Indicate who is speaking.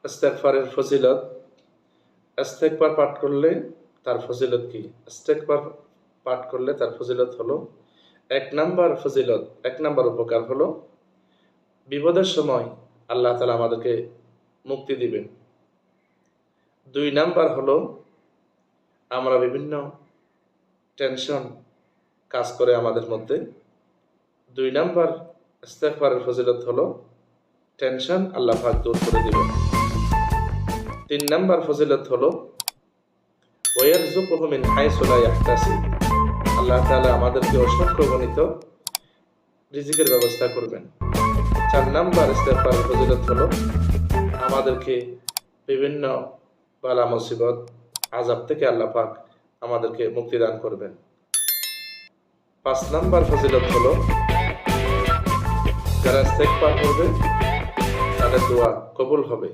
Speaker 1: ইস্তেগফারের ফজিলত। ইস্তেগফার পাঠ করলে তার ফজিলত কি? ইস্তেগফার পাঠ করলে তার ফজিলত হলো, এক নাম্বার উপকার হলো বিপদের সময় আল্লাহ তাআলা আমাদেরকে মুক্তি দিবেন। 2 নাম্বার হলো আমরা বিভিন্ন টেনশন কাজ করে আমাদের মধ্যে। 2 নাম্বার ইস্তেগফারের ফজিলত হলো টেনশন আল্লাহ পাক দূর করে দিবেন। 3 নাম্বার ফজিলত হলো ওয়ারযুকুহু মিন হাইসু লা ইয়াহতাসিব, আল্লাহ তাআলা আমাদেরকে অসংখ্য গণিত রিজিকের ব্যবস্থা করবেন। 4 নাম্বার ইস্তেগফারের ফজিলত হলো আমাদেরকে বিভিন্ন বালা মুসিবত আযাব থেকে আল্লাহ পাক আমাদেরকে মুক্তি দান করবেন। 5 নাম্বার ফজিলত হলো যারা ইস্তেগফার করবে তাদের দোয়া কবুল হবে।